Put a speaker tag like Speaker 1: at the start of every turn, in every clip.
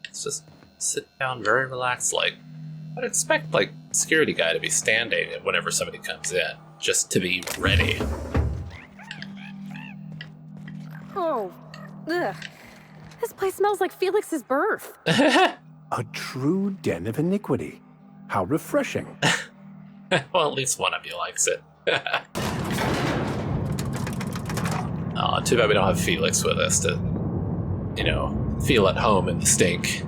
Speaker 1: Let's just sit down very relaxed like. I'd expect, like, security guy to be standing whenever somebody comes in, just to be ready.
Speaker 2: Oh, ugh. This place smells like Felix's birth.
Speaker 3: A true den of iniquity. How refreshing.
Speaker 1: Well, at least one of you likes it. Aw, too bad we don't have Felix with us to, you know, feel at home in the stink.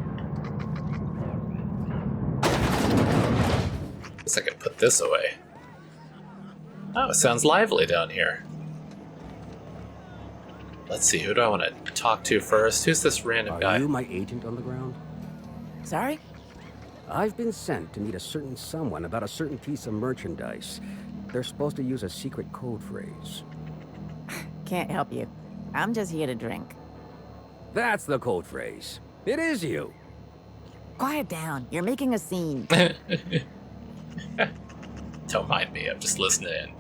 Speaker 1: Guess I could put this away. Oh, it sounds lively down here. Let's see, who do I want to talk to first? Who's this random guy?
Speaker 3: Are you my agent on the ground?
Speaker 4: Sorry?
Speaker 3: I've been sent to meet a certain someone about a certain piece of merchandise. They're supposed to use a secret code phrase.
Speaker 4: Can't help you. I'm just here to drink.
Speaker 3: That's the code phrase. It is you.
Speaker 4: Quiet down. You're making a scene.
Speaker 1: Don't mind me, I'm just listening in.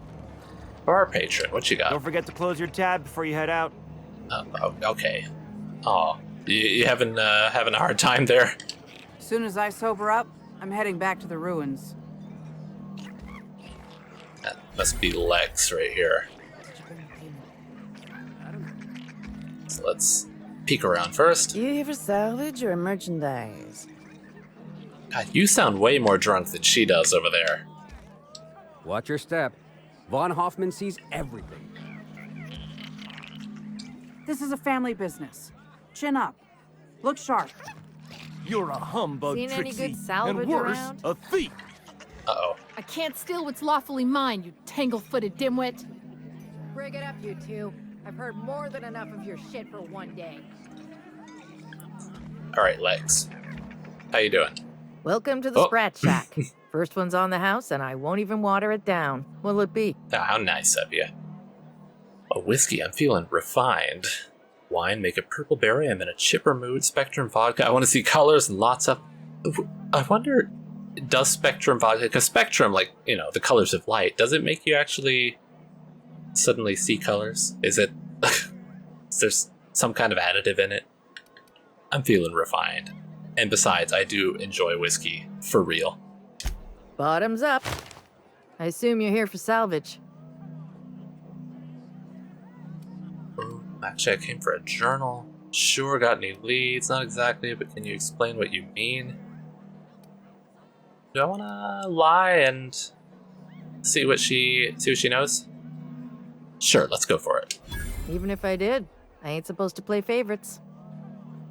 Speaker 1: Bar patron, what you got?
Speaker 5: Don't forget to close your tab before you head out.
Speaker 1: Okay. Oh, you having a hard time there?
Speaker 6: As soon as I sober up, I'm heading back to the ruins.
Speaker 1: That must be Lex right here. So let's peek around first.
Speaker 4: You here for salvage or merchandise?
Speaker 1: God, you sound way more drunk than she does over there.
Speaker 3: Watch your step. Von Hoffman sees everything.
Speaker 6: This is a family business. Chin up. Look sharp.
Speaker 5: You're a humbug,
Speaker 2: Seen any
Speaker 5: Trixie,
Speaker 2: good salvage
Speaker 5: and worse,
Speaker 2: around?
Speaker 5: a thief.
Speaker 1: Uh-oh.
Speaker 2: I can't steal what's lawfully mine, you tangle-footed dimwit.
Speaker 7: Bring it up, you two. I've heard more than enough of your shit for one day.
Speaker 1: All right, Lex. How you doing?
Speaker 4: Welcome to the
Speaker 1: Oh.
Speaker 4: Sprat Shack. First one's on the house, and I won't even water it down. What'll it be?
Speaker 1: Oh, how nice of you. A whiskey, I'm feeling refined. Wine, make a purple berry, I'm in a chipper mood. Spectrum vodka, I want to see colors and lots of... I wonder, does Spectrum vodka... Because Spectrum, like, you know, the colors of light, does it make you actually suddenly see colors? Is it... is there some kind of additive in it? I'm feeling refined. And besides, I do enjoy whiskey, for real.
Speaker 4: Bottoms up. I assume you're here for salvage.
Speaker 1: Actually, I came for a journal. Sure, got any leads? Not exactly, but can you explain what you mean? Do I want to lie and see what she knows? Sure, let's go for it.
Speaker 4: Even if I did, I ain't supposed to play favorites.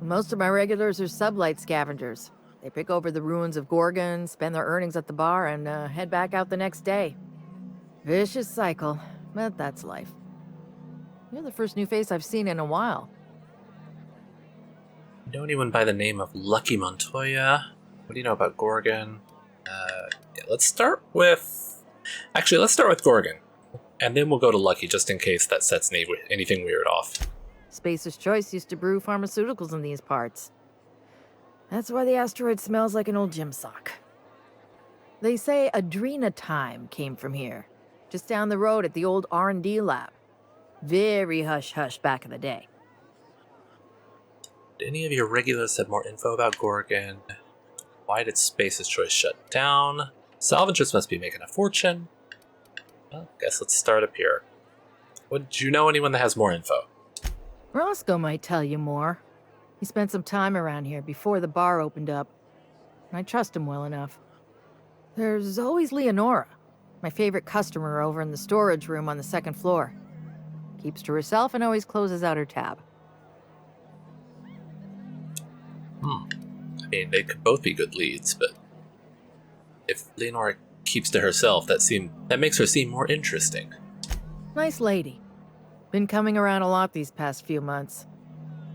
Speaker 4: Most of my regulars are sublight scavengers. They pick over the ruins of Gorgon, spend their earnings at the bar, and head back out the next day. Vicious cycle, but that's life. You're the first new face I've seen in a while.
Speaker 1: Know anyone by the name of Lucky Montoya? What do you know about Gorgon? Yeah, let's start with... Actually, let's start with Gorgon. And then we'll go to Lucky, just in case that sets anything weird off.
Speaker 4: Spacer's Choice used to brew pharmaceuticals in these parts. That's why the asteroid smells like an old gym sock. They say Adrena Time came from here, just down the road at the old R&D lab. Very hush-hush back in the day.
Speaker 1: Did any of your regulars have more info about Gorgon? Why did Space's Choice shut down? Salvagers must be making a fortune. Well, guess let's start up here. Would you know anyone that has more info?
Speaker 4: Roscoe might tell you more. He spent some time around here before the bar opened up. I trust him well enough. There's always Leonora, my favorite customer over in the storage room on the second floor. Keeps to herself and always closes out her tab.
Speaker 1: I mean, they could both be good leads, but if Leonora keeps to herself, that makes her seem more interesting.
Speaker 4: Nice lady. Been coming around a lot these past few months.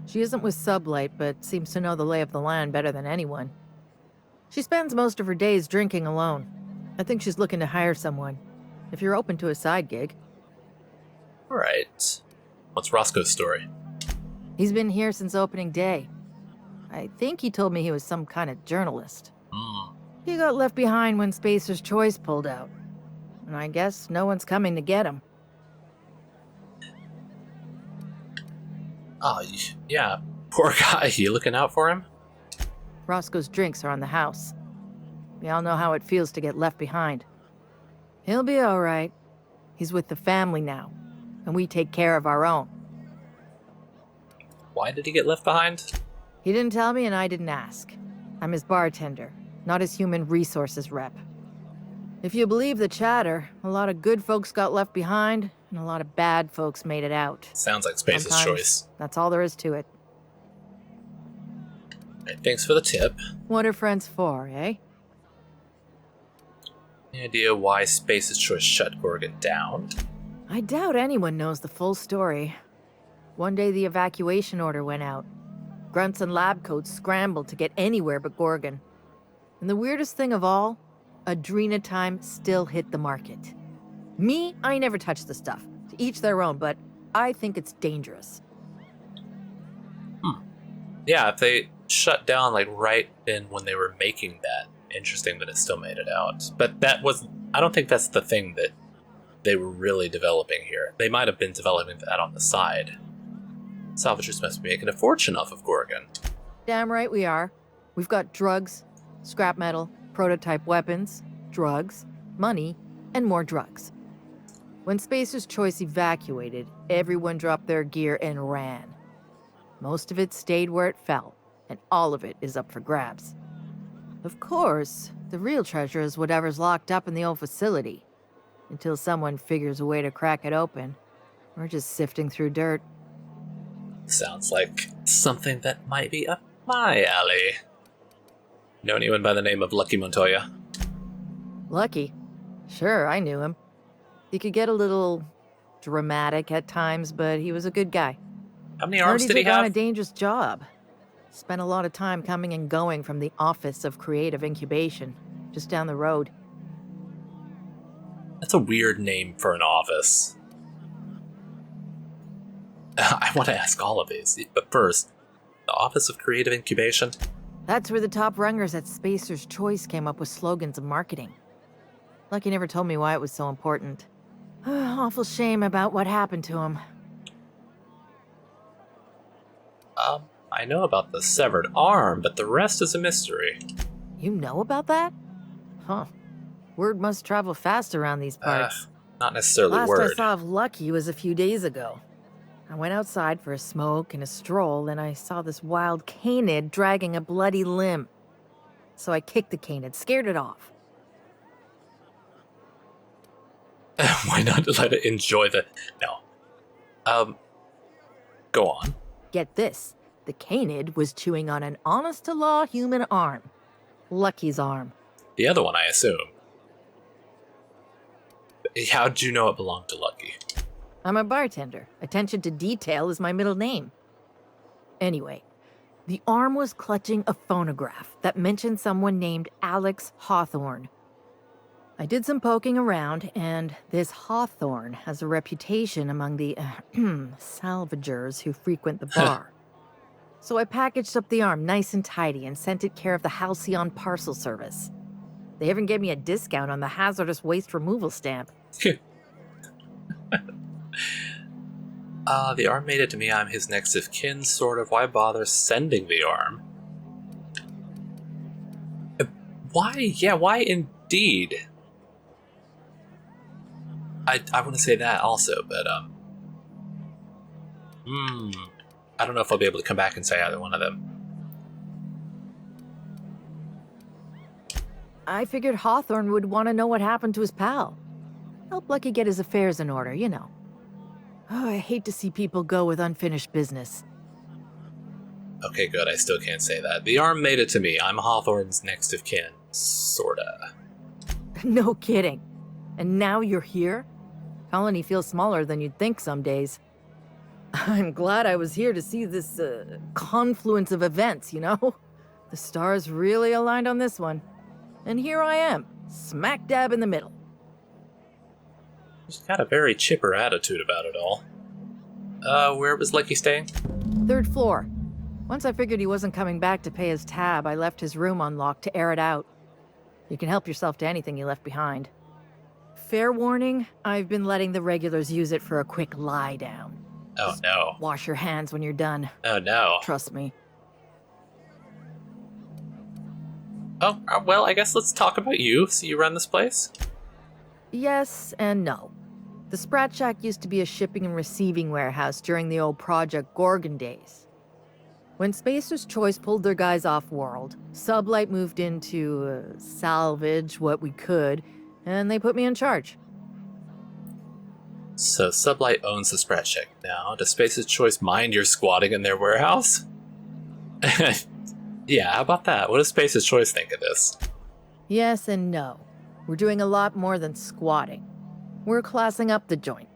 Speaker 4: She isn't with Sublight, but seems to know the lay of the land better than anyone. She spends most of her days drinking alone. I think she's looking to hire someone, if you're open to a side gig.
Speaker 1: Alright. What's Roscoe's story?
Speaker 4: He's been here since opening day. I think he told me he was some kind of journalist. He got left behind when Spacer's Choice pulled out. And I guess no one's coming to get him.
Speaker 1: Oh, yeah. Poor guy. You looking out for him?
Speaker 4: Roscoe's drinks are on the house. We all know how it feels to get left behind. He'll be all right. He's with the family now, and we take care of our own.
Speaker 1: Why did he get left behind?
Speaker 4: He didn't tell me, and I didn't ask. I'm his bartender, not his human resources rep. If you believe the chatter, a lot of good folks got left behind, and a lot of bad folks made it out.
Speaker 1: Sounds like Space's
Speaker 4: Sometimes
Speaker 1: choice.
Speaker 4: That's all there is to it.
Speaker 1: Right, thanks for the tip.
Speaker 4: What are friends for, eh?
Speaker 1: Any idea why Space's choice shut Gorgon down?
Speaker 4: I doubt anyone knows the full story. One day the evacuation order went out. Grunts and lab coats scrambled to get anywhere but Gorgon. And the weirdest thing of all, Adrenatime still hit the market. Me, I never touched the stuff. To each their own, but I think it's dangerous.
Speaker 1: Yeah, if they shut down like right in when they were making that, interesting that it still made it out. But I don't think that's the thing that they were really developing here. They might have been developing that on the side. Salvagers must be making a fortune off of Gorgon.
Speaker 4: Damn right we are. We've got drugs, scrap metal, prototype weapons, drugs, money, and more drugs. When Spacer's Choice evacuated, everyone dropped their gear and ran. Most of it stayed where it fell, and all of it is up for grabs. Of course, the real treasure is whatever's locked up in the old facility. Until someone figures a way to crack it open, we're just sifting through dirt.
Speaker 1: Sounds like something that might be up my alley. Know anyone by the name of Lucky Montoya?
Speaker 4: Lucky? Sure, I knew him. He could get a little dramatic at times, but he was a good guy.
Speaker 1: How many arms
Speaker 4: He's
Speaker 1: did he
Speaker 4: on a
Speaker 1: have?
Speaker 4: dangerous job. Spent a lot of time coming and going from the Office of Creative Incubation, just down the road.
Speaker 1: That's a weird name for an office. I want to ask all of these, but first, the Office of Creative Incubation?
Speaker 4: That's where the top rungers at Spacer's Choice came up with slogans and marketing. Lucky never told me why it was so important. Awful shame about what happened to him.
Speaker 1: I know about the severed arm, but the rest is a mystery.
Speaker 4: You know about that? Huh. Word must travel fast around these parts.
Speaker 1: Not necessarily
Speaker 4: Last
Speaker 1: word.
Speaker 4: I saw of Lucky was a few days ago. I went outside for a smoke and a stroll, and I saw this wild canid dragging a bloody limb. So I kicked the canid, scared it off.
Speaker 1: Why not let it enjoy the... No. Go on.
Speaker 4: Get this. The canid was chewing on an honest-to-law human arm. Lucky's arm.
Speaker 1: The other one, I assume. How'd you know it belonged to Lucky?
Speaker 4: I'm a bartender. Attention to detail is my middle name. Anyway, the arm was clutching a phonograph that mentioned someone named Alex Hawthorne. I did some poking around, and this Hawthorne has a reputation among the salvagers who frequent the bar. So I packaged up the arm nice and tidy and sent it care of the Halcyon Parcel Service. They even gave me a discount on the hazardous waste removal stamp.
Speaker 1: The arm made it to me. I'm his next of kin, sort of. Why bother sending the arm? Why? Yeah, why indeed? I want to say that also, but, I don't know if I'll be able to come back and say either one of them.
Speaker 4: I figured Hawthorne would want to know what happened to his pal. Help Lucky get his affairs in order, you know. Oh, I hate to see people go with unfinished business.
Speaker 1: Okay, good. I still can't say that. The arm made it to me. I'm Hawthorne's next of kin. Sorta.
Speaker 4: No kidding. And now you're here? Colony feels smaller than you'd think some days. I'm glad I was here to see this confluence of events, you know? The stars really aligned on this one. And here I am, smack dab in the middle.
Speaker 1: He's got a very chipper attitude about it all. Where was Lucky staying?
Speaker 4: 3rd floor. Once I figured he wasn't coming back to pay his tab, I left his room unlocked to air it out. You can help yourself to anything you left behind. Fair warning, I've been letting the regulars use it for a quick lie down.
Speaker 1: Oh no.
Speaker 4: Wash your hands when you're done.
Speaker 1: Oh no.
Speaker 4: Trust me.
Speaker 1: Oh, well, I guess let's talk about you. So you run this place?
Speaker 4: Yes and no. The Sprat Shack used to be a shipping and receiving warehouse during the old Project Gorgon days. When Spacer's Choice pulled their guys off-world, Sublight moved in to salvage what we could, and they put me in charge.
Speaker 1: So Sublight owns the Sprat Shack now. Does Space's Choice mind your squatting in their warehouse? Yeah, how about that? What does Space's Choice think of this?
Speaker 4: Yes and no. We're doing a lot more than squatting. We're classing up the joint,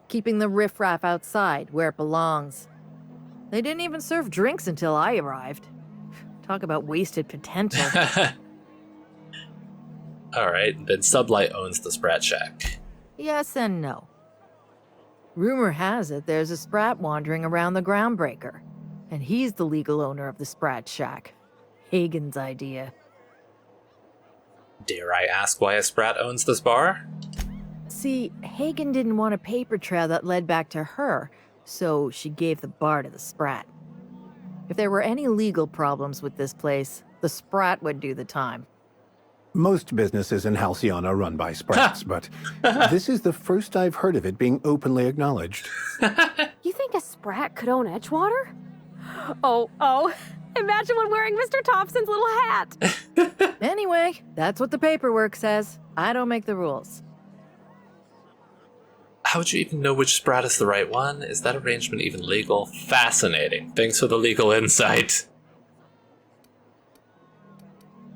Speaker 4: keeping the riffraff outside where it belongs. They didn't even serve drinks until I arrived. Talk about wasted potential.
Speaker 1: Alright, then Sublight owns the Sprat Shack.
Speaker 4: Yes and no. Rumor has it there's a Sprat wandering around the Groundbreaker, and he's the legal owner of the Sprat Shack. Hagen's idea.
Speaker 1: Dare I ask why a Sprat owns this bar?
Speaker 4: See, Hagen didn't want a paper trail that led back to her, so she gave the bar to the Sprat. If there were any legal problems with this place, the Sprat would do the time.
Speaker 8: Most businesses in Halcyon are run by Sprats, but this is the first I've heard of it being openly acknowledged.
Speaker 2: You think a Sprat could own Edgewater? Oh. Imagine one wearing Mr. Thompson's little hat.
Speaker 4: Anyway, that's what the paperwork says. I don't make the rules.
Speaker 1: How would you even know which Sprat is the right one? Is that arrangement even legal? Fascinating. Thanks for the legal insight.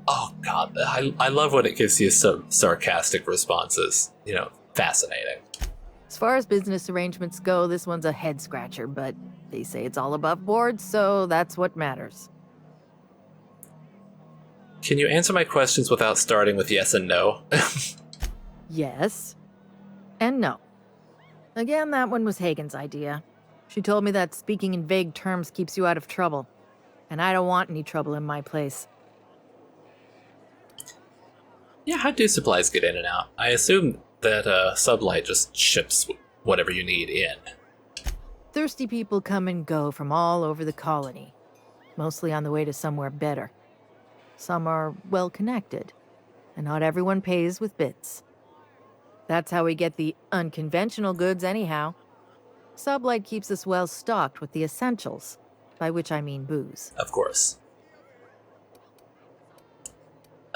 Speaker 1: Oh god, I love when it gives you some sarcastic responses. You know, fascinating.
Speaker 4: As far as business arrangements go, this one's a head-scratcher, but they say it's all above board, so that's what matters.
Speaker 1: Can you answer my questions without starting with yes and no?
Speaker 4: Yes. And no. Again, that one was Hagen's idea. She told me that speaking in vague terms keeps you out of trouble. And I don't want any trouble in my place.
Speaker 1: Yeah, how do supplies get in and out? I assume that Sublight just ships whatever you need in.
Speaker 4: Thirsty people come and go from all over the colony, mostly on the way to somewhere better. Some are well-connected, and not everyone pays with bits. That's how we get the unconventional goods anyhow. Sublight keeps us well-stocked with the essentials, by which I mean booze.
Speaker 1: Of course.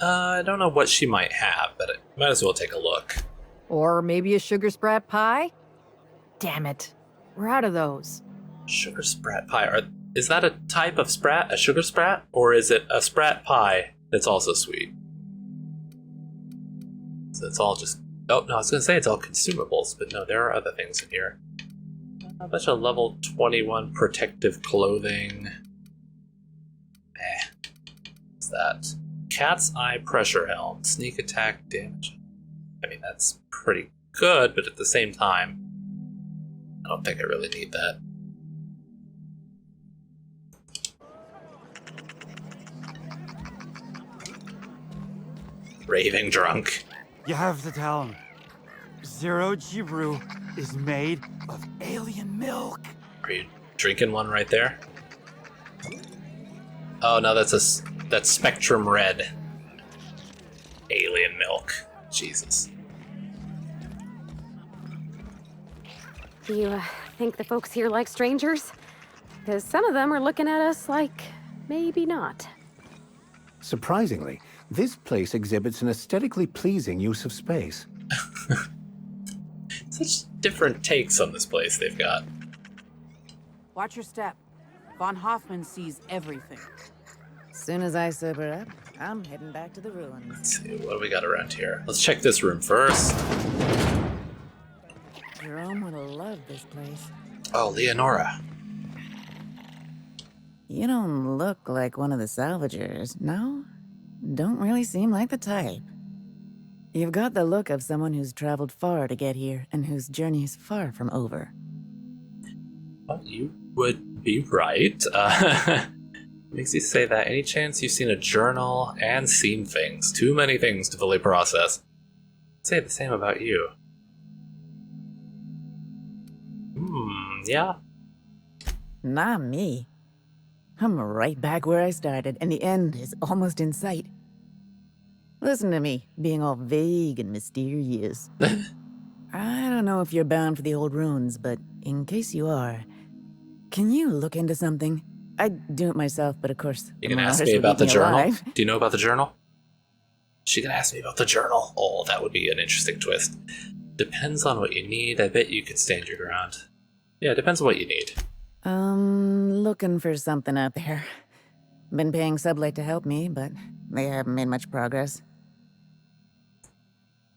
Speaker 1: I don't know what she might have, but I might as well take a look.
Speaker 4: Or maybe a sugar sprat pie? Damn it. We're out of those.
Speaker 1: Sugar sprat pie. Is that a type of sprat? A sugar sprat? Or is it a sprat pie that's also sweet? So it's all just... Oh, no, I was going to say it's all consumables, but no, there are other things in here. A bunch of level 21 protective clothing. What's that? Cat's Eye Pressure Helm. Sneak attack damage. I mean, that's pretty good, but at the same time, I don't think I really need that. Raving drunk.
Speaker 5: You have to tell him. Zero G Brew is made of alien milk.
Speaker 1: Are you drinking one right there? Oh no, that's Spectrum Red. Alien milk. Jesus.
Speaker 2: Do you think the folks here like strangers? Because some of them are looking at us like maybe not.
Speaker 8: Surprisingly, this place exhibits an aesthetically pleasing use of space.
Speaker 1: Such different takes on this place they've got.
Speaker 6: Watch your step. Von Hoffman sees everything.
Speaker 7: Soon as I sober up, I'm heading back to the ruins.
Speaker 1: Let's see, what do we got around here? Let's check this room first.
Speaker 7: Jerome would have loved this place.
Speaker 1: Oh, Leonora.
Speaker 7: You don't look like one of the salvagers, no? Don't really seem like the type. You've got the look of someone who's traveled far to get here and whose journey is far from over.
Speaker 1: Well, you would be right. Makes you say that. Any chance you've seen a journal and seen things? Too many things to fully process. I'd say the same about you. Yeah.
Speaker 7: Not me. I'm right back where I started, and the end is almost in sight. Listen to me, being all vague and mysterious. I don't know if you're bound for the old ruins, but in case you are, can you look into something? I'd do it myself, but of course,
Speaker 1: You
Speaker 7: the
Speaker 1: gonna ask
Speaker 7: Marauders
Speaker 1: me
Speaker 7: would
Speaker 1: about
Speaker 7: eat
Speaker 1: the
Speaker 7: me
Speaker 1: journal?
Speaker 7: alive.
Speaker 1: Do you know about the journal? She gonna ask me about the journal. Oh, that would be an interesting twist. Depends on what you need. I bet you could stand your ground. Yeah, depends on what you need.
Speaker 7: Looking for something out there. Been paying Sublight to help me, but they haven't made much progress.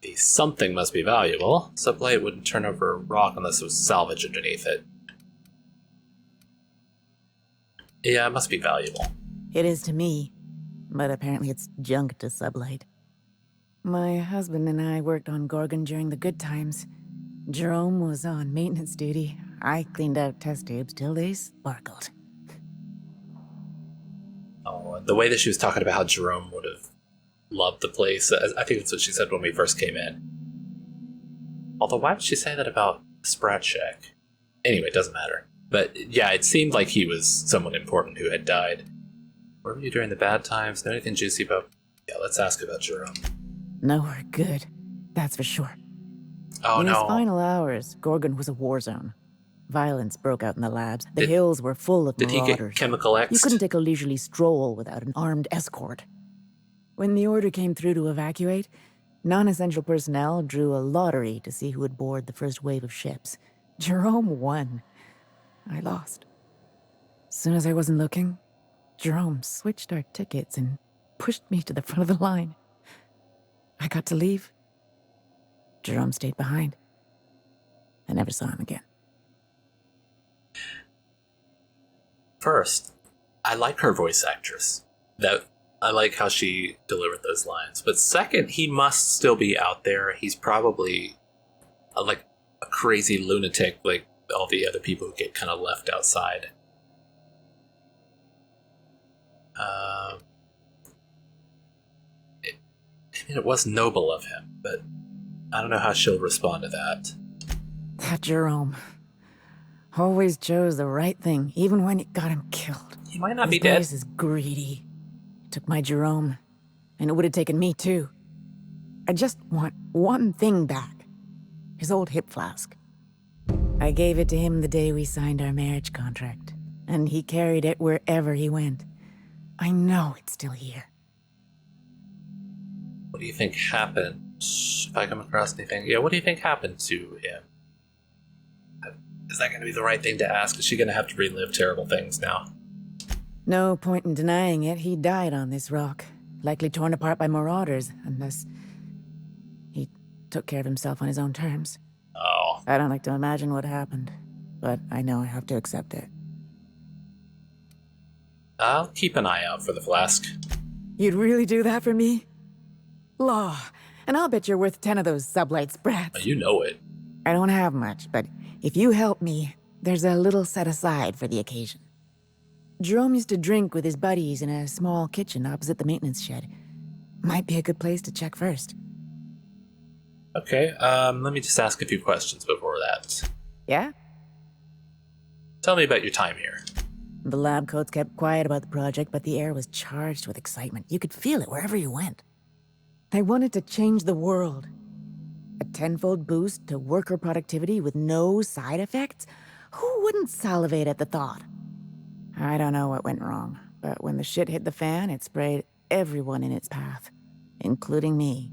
Speaker 1: The something must be valuable. Sublight wouldn't turn over a rock unless it was salvage underneath it. Yeah, it must be valuable.
Speaker 7: It is to me, but apparently it's junk to Sublight. My husband and I worked on Gorgon during the good times. Jerome was on maintenance duty. I cleaned out test tubes till they sparkled.
Speaker 1: Oh, the way that she was talking about how Jerome would have loved the place, I think that's what she said when we first came in. Although, why would she say that about Sprat Shack? Anyway, it doesn't matter. But yeah, it seemed like he was someone important who had died. Where were you during the bad times? Know anything juicy about... Yeah, let's ask about Jerome.
Speaker 7: Nowhere good, that's for sure.
Speaker 1: Oh,
Speaker 7: In his
Speaker 1: no.
Speaker 7: final hours, Gorgon was a war zone. Violence broke out in the labs. The hills were full of
Speaker 1: Did he
Speaker 7: marauders.
Speaker 1: get chemical X'd?
Speaker 7: You couldn't take a leisurely stroll without an armed escort. When the order came through to evacuate, non-essential personnel drew a lottery to see who would board the first wave of ships. Jerome won. I lost. As soon as I wasn't looking, Jerome switched our tickets and pushed me to the front of the line. I got to leave. Jerome stayed behind. I never saw him again.
Speaker 1: First, I like her voice actress. I like how she delivered those lines. But second, he must still be out there. He's probably like a crazy lunatic, like all the other people who get kind of left outside. It was noble of him, but I don't know how she'll respond to that.
Speaker 7: That Jerome always chose the right thing, even when it got him killed.
Speaker 1: He might not
Speaker 7: This
Speaker 1: be dead.
Speaker 7: place is greedy. Took my Jerome, and it would have taken me too. I just want one thing back. His old hip flask. I gave it to him the day we signed our marriage contract, and he carried it wherever he went. I know it's still here.
Speaker 1: What do you think happened? If I come across anything, yeah, what do you think happened to him? Is that going to be the right thing to ask? Is she going to have to relive terrible things now?
Speaker 7: No point in denying it. He died on this rock, likely torn apart by marauders, unless he took care of himself on his own terms.
Speaker 1: Oh.
Speaker 7: I don't like to imagine what happened, but I know I have to accept it.
Speaker 1: I'll keep an eye out for the flask.
Speaker 7: You'd really do that for me? Law, and I'll bet you're worth 10 of those sublight sprats.
Speaker 1: You know it.
Speaker 7: I don't have much, but if you help me, there's a little set aside for the occasion. Jerome used to drink with his buddies in a small kitchen opposite the maintenance shed. Might be a good place to check first.
Speaker 1: Okay, let me just ask a few questions before that.
Speaker 7: Yeah?
Speaker 1: Tell me about your time here.
Speaker 7: The lab coats kept quiet about the project, but the air was charged with excitement. You could feel it wherever you went. They wanted to change the world. A tenfold boost to worker productivity with no side effects? Who wouldn't salivate at the thought? I don't know what went wrong, but when the shit hit the fan, it sprayed everyone in its path, including me.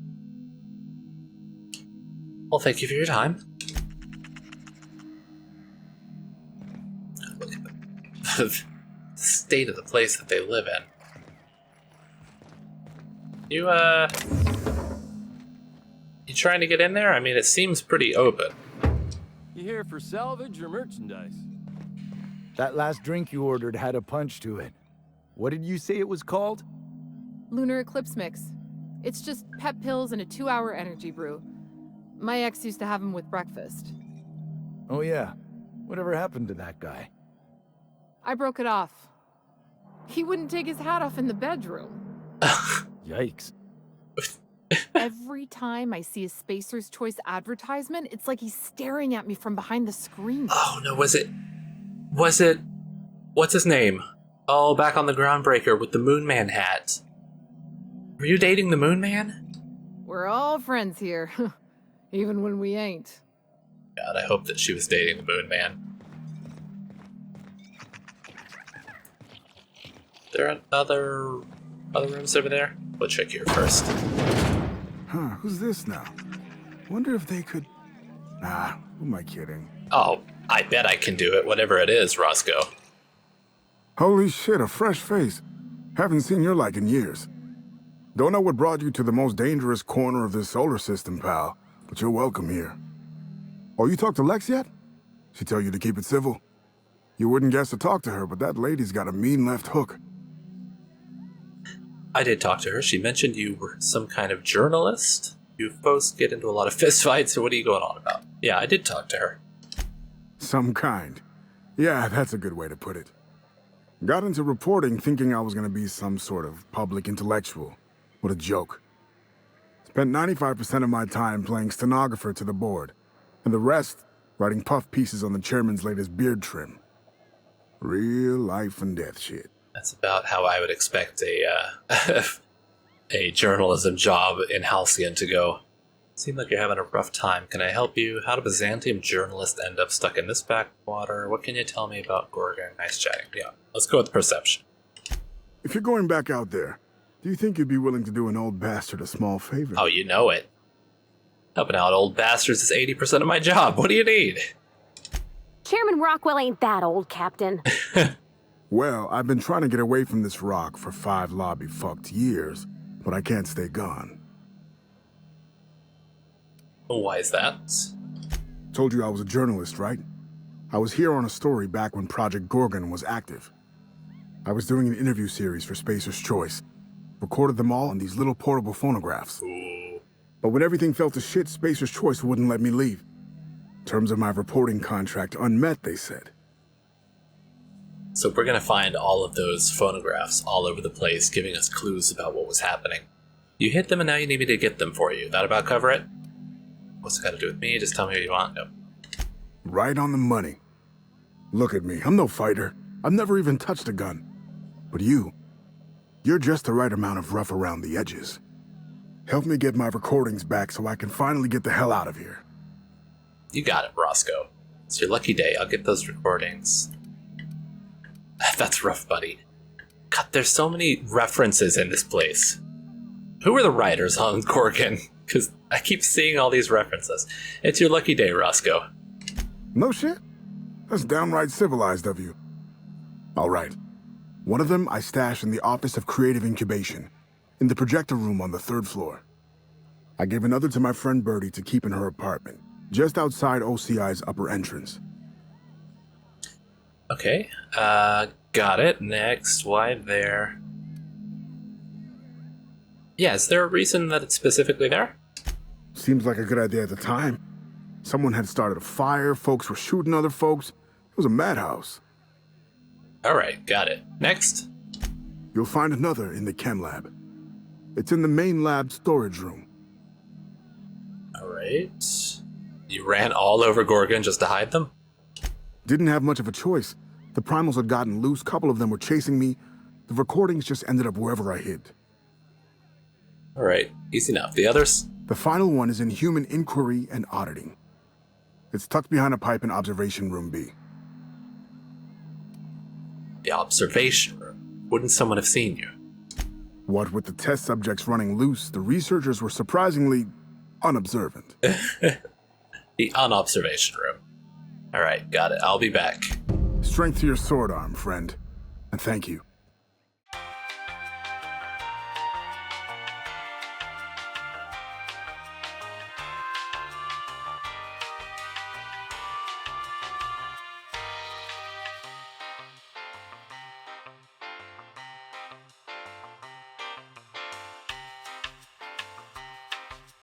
Speaker 1: Well, thank you for your time. Look at the state of the place that they live in. You trying to get in there? I mean, it seems pretty open.
Speaker 9: You here for salvage or merchandise?
Speaker 10: That last drink you ordered had a punch to it. What did you say it was called?
Speaker 11: Lunar Eclipse Mix. It's just pep pills and a 2-hour energy brew. My ex used to have them with breakfast.
Speaker 10: Oh yeah. Whatever happened to that guy?
Speaker 11: I broke it off. He wouldn't take his hat off in the bedroom.
Speaker 10: Yikes.
Speaker 11: Every time I see a Spacer's Choice advertisement, it's like he's staring at me from behind the screen.
Speaker 1: Oh no, was it, what's his name? Oh, back on the Groundbreaker with the Moon Man hat. Were you dating the Moon Man?
Speaker 11: We're all friends here, even when we ain't.
Speaker 1: God, I hope that she was dating the Moon Man. There are other rooms over there? We'll check here first.
Speaker 12: Huh, who's this now? Wonder if they could... Nah, who am I kidding?
Speaker 1: Oh, I bet I can do it, whatever it is, Roscoe.
Speaker 12: Holy shit, a fresh face. Haven't seen your like in years. Don't know what brought you to the most dangerous corner of this solar system, pal, but you're welcome here. Oh, you talked to Lex yet? She tell you to keep it civil? You wouldn't guess to talk to her, but that lady's got a mean left hook.
Speaker 1: I did talk to her. She mentioned you were some kind of journalist. You both get into a lot of fistfights, so what are you going on about? Yeah, I did talk to her.
Speaker 12: Some kind. Yeah, that's a good way to put it. Got into reporting thinking I was gonna be some sort of public intellectual. What a joke. Spent 95% of my time playing stenographer to the board, and the rest writing puff pieces on the chairman's latest beard trim. Real life and death shit.
Speaker 1: That's about how I would expect a journalism job in Halcyon to go. Seem like you're having a rough time. Can I help you? How did a Byzantium journalist end up stuck in this backwater? What can you tell me about Gorgon? Nice chatting. Yeah, let's go with perception.
Speaker 12: If you're going back out there, do you think you'd be willing to do an old bastard a small favor?
Speaker 1: Oh, you know it. Helping out old bastards is 80% of my job. What do you need?
Speaker 2: Chairman Rockwell ain't that old, Captain.
Speaker 12: Well, I've been trying to get away from this rock for 5 lobby-fucked years, but I can't stay gone.
Speaker 1: Why is that?
Speaker 12: Told you I was a journalist, right? I was here on a story back when Project Gorgon was active. I was doing an interview series for Spacer's Choice. Recorded them all on these little portable phonographs.
Speaker 1: Ooh.
Speaker 12: But when everything fell to shit, Spacer's Choice wouldn't let me leave. Terms of my reporting contract unmet, they said.
Speaker 1: So we're gonna find all of those phonographs all over the place, giving us clues about what was happening. You hit them and now you need me to get them for you. That about cover it? What's it got to do with me? Just tell me what you want. No.
Speaker 12: Right on the money. Look at me, I'm no fighter. I've never even touched a gun. But you're just the right amount of rough around the edges. Help me get my recordings back so I can finally get the hell out of here.
Speaker 1: You got it, Roscoe. It's your lucky day. I'll get those recordings. That's rough, buddy. God, there's so many references in this place. Who are the writers on Gorgon? Because I keep seeing all these references. It's your lucky day, Roscoe.
Speaker 12: No shit? That's downright civilized of you. All right. One of them I stashed in the Office of Creative Incubation, in the projector room on the 3rd floor. I gave another to my friend Birdie to keep in her apartment, just outside OCI's upper entrance.
Speaker 1: Okay, got it. Next, why there? Yeah, is there a reason that it's specifically there?
Speaker 12: Seems like a good idea at the time. Someone had started a fire, folks were shooting other folks. It was a madhouse.
Speaker 1: Alright, got it. Next.
Speaker 12: You'll find another in the chem lab. It's in the main lab storage room.
Speaker 1: Alright. You ran all over Gorgon just to hide them?
Speaker 12: Didn't have much of a choice. The primals had gotten loose, couple of them were chasing me. The recordings just ended up wherever I hid.
Speaker 1: Alright, easy enough. The others?
Speaker 12: The final one is in human inquiry and auditing. It's tucked behind a pipe in observation room B.
Speaker 1: The observation room? Wouldn't someone have seen you?
Speaker 12: What with the test subjects running loose, the researchers were surprisingly unobservant.
Speaker 1: The unobservation room. Alright, got it. I'll be back.
Speaker 12: Strength to your sword arm, friend. And thank you.